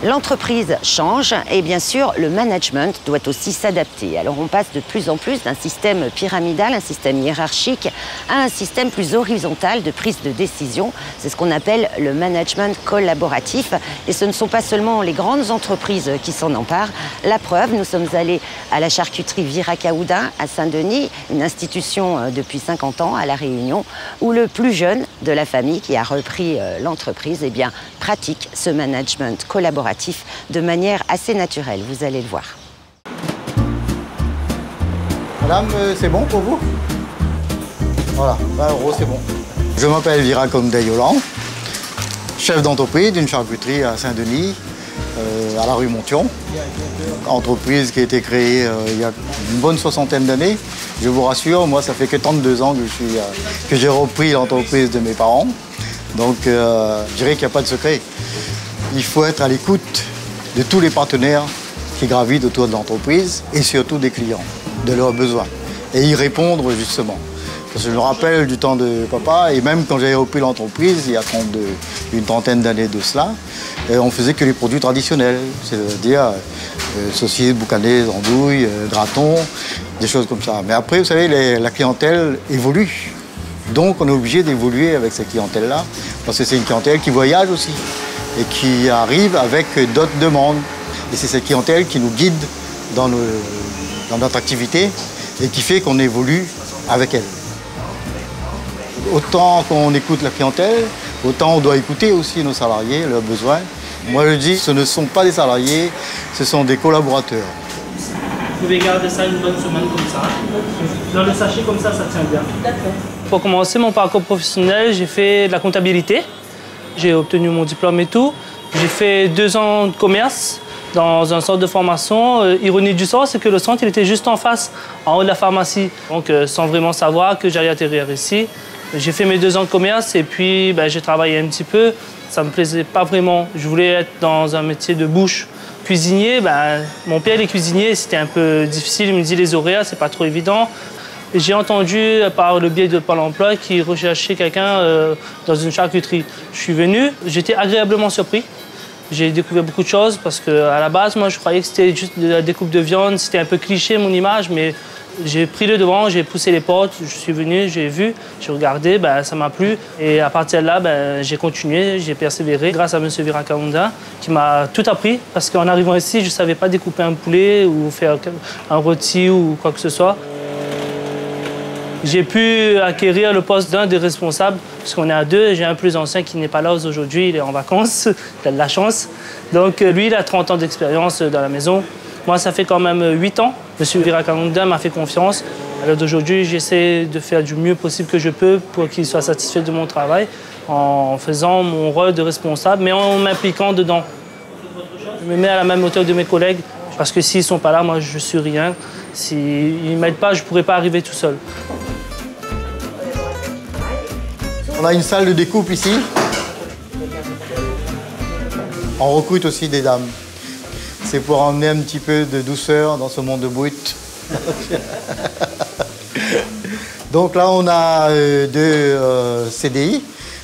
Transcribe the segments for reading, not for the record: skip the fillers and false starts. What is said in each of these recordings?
L'entreprise change et bien sûr le management doit aussi s'adapter. Alors on passe de plus en plus d'un système pyramidal, un système hiérarchique, à un système plus horizontal de prise de décision. C'est ce qu'on appelle le management collaboratif. Et ce ne sont pas seulement les grandes entreprises qui s'en emparent. La preuve, nous sommes allés à la charcuterie Viracauda à Saint-Denis, une institution depuis 50 ans à La Réunion, où le plus jeune de la famille qui a repris l'entreprise eh bien, pratique ce management collaboratif de manière assez naturelle, vous allez le voir. Madame, c'est bon pour vous? Voilà, 20 €, c'est bon. Je m'appelle Viracauda Yolande, chef d'entreprise d'une charcuterie à Saint-Denis, à la rue Montion. Entreprise qui a été créée il y a une bonne soixantaine d'années. Je vous rassure, moi, ça fait que 32 ans que j'ai repris l'entreprise de mes parents. Donc, je dirais qu'il n'y a pas de secret. Il faut être à l'écoute de tous les partenaires qui gravitent autour de l'entreprise et surtout des clients, de leurs besoins, et y répondre justement. Parce que je me rappelle du temps de papa, et même quand j'avais repris l'entreprise, il y a une trentaine d'années de cela, on faisait que les produits traditionnels, c'est-à-dire saucisses, boucanaises, andouilles, gratons, des choses comme ça. Mais après, vous savez, la clientèle évolue. Donc on est obligé d'évoluer avec cette clientèle-là, parce que c'est une clientèle qui voyage aussi, et qui arrive avec d'autres demandes. Et c'est cette clientèle qui nous guide dans notre activité et qui fait qu'on évolue avec elle. Autant qu'on écoute la clientèle, autant on doit écouter aussi nos salariés, leurs besoins. Moi je dis, ce ne sont pas des salariés, ce sont des collaborateurs. Vous pouvez garder ça une bonne semaine comme ça. Dans le sachet comme ça tient bien. D'accord. Pour commencer mon parcours professionnel, j'ai fait de la comptabilité. J'ai obtenu mon diplôme et tout. J'ai fait 2 ans de commerce dans un centre de formation. Ironie du sort, c'est que le centre il était juste en face, en haut de la pharmacie. Donc, sans vraiment savoir que j'allais atterrir ici. J'ai fait mes 2 ans de commerce et puis j'ai travaillé un petit peu. Ça ne me plaisait pas vraiment. Je voulais être dans un métier de bouche. Cuisinier, mon père est cuisinier, c'était un peu difficile. Il me dit les horaires, c'est pas trop évident. J'ai entendu par le biais de Pôle emploi qu'il recherchait quelqu'un dans une charcuterie. Je suis venu, j'étais agréablement surpris. J'ai découvert beaucoup de choses parce qu'à la base, moi, je croyais que c'était juste de la découpe de viande. C'était un peu cliché, mon image, mais j'ai pris le devant, j'ai poussé les portes, je suis venu, j'ai vu, j'ai regardé, ça m'a plu. Et à partir de là, j'ai continué, j'ai persévéré grâce à M. Viracauda qui m'a tout appris. Parce qu'en arrivant ici, je ne savais pas découper un poulet ou faire un rôti ou quoi que ce soit. J'ai pu acquérir le poste d'un des responsables, parce qu'on est à 2. J'ai un plus ancien qui n'est pas là aujourd'hui, il est en vacances, il a de la chance. Donc lui, il a 30 ans d'expérience dans la maison. Moi, ça fait quand même 8 ans. M. Viracauda m'a fait confiance. Alors d'aujourd'hui, j'essaie de faire du mieux possible que je peux pour qu'il soit satisfait de mon travail, en faisant mon rôle de responsable, mais en m'impliquant dedans. Je me mets à la même hauteur de mes collègues, parce que s'ils ne sont pas là, moi, je suis rien. S'ils ne m'aident pas, je ne pourrais pas arriver tout seul. On a une salle de découpe ici. On recrute aussi des dames. C'est pour emmener un petit peu de douceur dans ce monde de brut. Donc là, on a 2 CDI.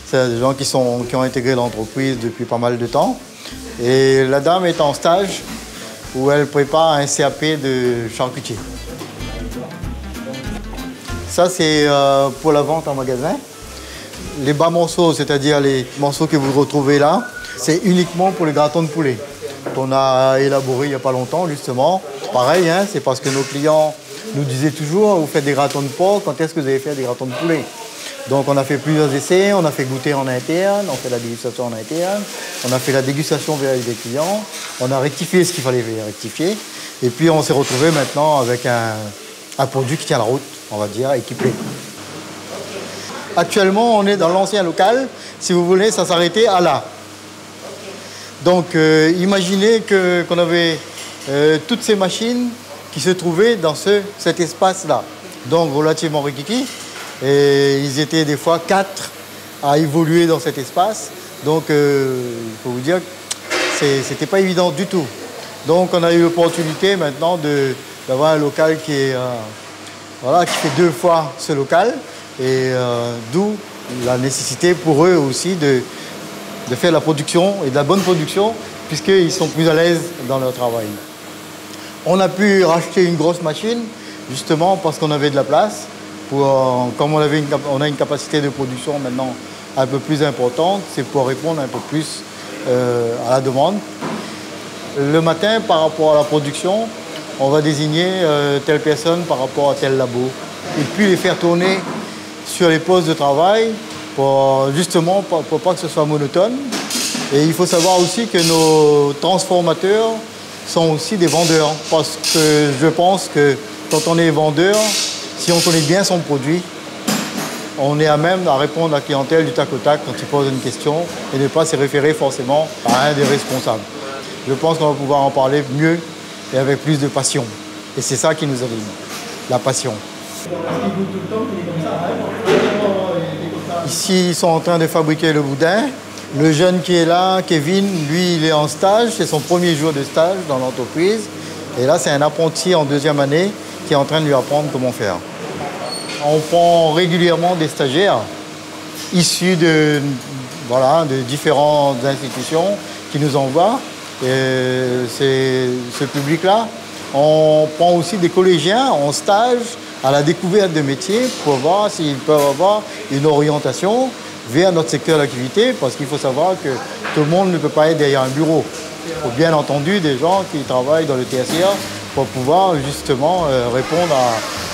C'est des gens qui ont intégré l'entreprise depuis pas mal de temps. Et la dame est en stage où elle prépare un CAP de charcutier. Ça, c'est pour la vente en magasin. Les bas morceaux, c'est-à-dire les morceaux que vous retrouvez là, c'est uniquement pour les gratons de poulet qu'on a élaboré il n'y a pas longtemps, justement. Pareil, hein, c'est parce que nos clients nous disaient toujours, vous faites des gratons de porc, quand est-ce que vous allez faire des gratons de poulet? Donc on a fait plusieurs essais, on a fait goûter en interne, on fait la dégustation en interne, on a fait la dégustation avec des clients, on a rectifié ce qu'il fallait rectifier, et puis on s'est retrouvé maintenant avec un produit qui tient la route, on va dire, équipé. Actuellement, on est dans l'ancien local. Si vous voulez, ça s'arrêtait à là. Donc, imaginez qu'on avait toutes ces machines qui se trouvaient dans cet espace-là. Donc, relativement rikiki. Et ils étaient des fois 4 à évoluer dans cet espace. Donc, il faut vous dire que c'était pas évident du tout. Donc, on a eu l'opportunité maintenant d'avoir un local qui fait 2 fois ce local. Et d'où la nécessité pour eux aussi de faire la production et de la bonne production puisqu'ils sont plus à l'aise dans leur travail. On a pu racheter une grosse machine, justement parce qu'on avait de la place. Comme on a une capacité de production maintenant un peu plus importante, c'est pour répondre un peu plus à la demande. Le matin, par rapport à la production, on va désigner telle personne par rapport à tel labo. Et puis les faire tourner sur les postes de travail justement pour pas que ce soit monotone. Et il faut savoir aussi que nos transformateurs sont aussi des vendeurs. Parce que je pense que quand on est vendeur, si on connaît bien son produit, on est à même à répondre à la clientèle du tac au tac quand il pose une question et ne pas se référer forcément à un des responsables. Je pense qu'on va pouvoir en parler mieux et avec plus de passion. Et c'est ça qui nous anime, la passion. Ici, ils sont en train de fabriquer le boudin. Le jeune qui est là, Kevin, lui, il est en stage. C'est son premier jour de stage dans l'entreprise. Et là, c'est un apprenti en 2e année qui est en train de lui apprendre comment faire. On prend régulièrement des stagiaires issus de différentes institutions qui nous envoient. Et c'est ce public-là. On prend aussi des collégiens en stage à la découverte de métiers pour voir s'ils peuvent avoir une orientation vers notre secteur d'activité, parce qu'il faut savoir que tout le monde ne peut pas être derrière un bureau. Il faut bien entendu des gens qui travaillent dans le tertiaire pour pouvoir justement répondre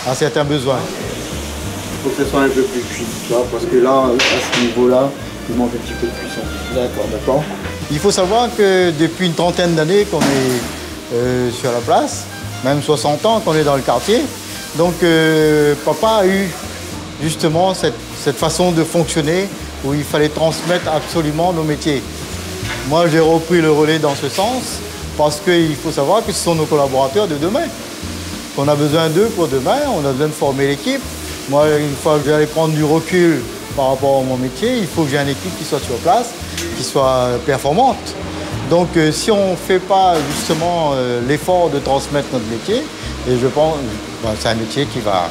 à certains besoins. Il faut que ce soit un peu plus cuit, parce que là, à ce niveau-là, il manque un petit peu de puissance. D'accord. Il faut savoir que depuis une trentaine d'années qu'on est sur la place, même 60 ans qu'on est dans le quartier, donc papa a eu justement cette façon de fonctionner où il fallait transmettre absolument nos métiers. Moi, j'ai repris le relais dans ce sens parce qu'il faut savoir que ce sont nos collaborateurs de demain. On a besoin d'eux pour demain, on a besoin de former l'équipe. Moi, une fois que j'allais prendre du recul par rapport à mon métier, il faut que j'ai une équipe qui soit sur place, qui soit performante. Donc, si on ne fait pas justement l'effort de transmettre notre métier, et je pense que c'est un métier qui va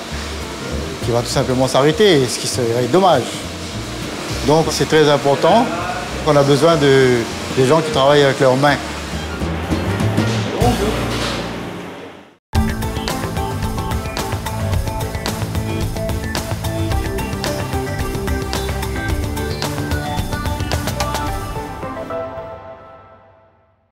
tout simplement s'arrêter, ce qui serait dommage. Donc, c'est très important qu'on a besoin des gens qui travaillent avec leurs mains. Bonjour.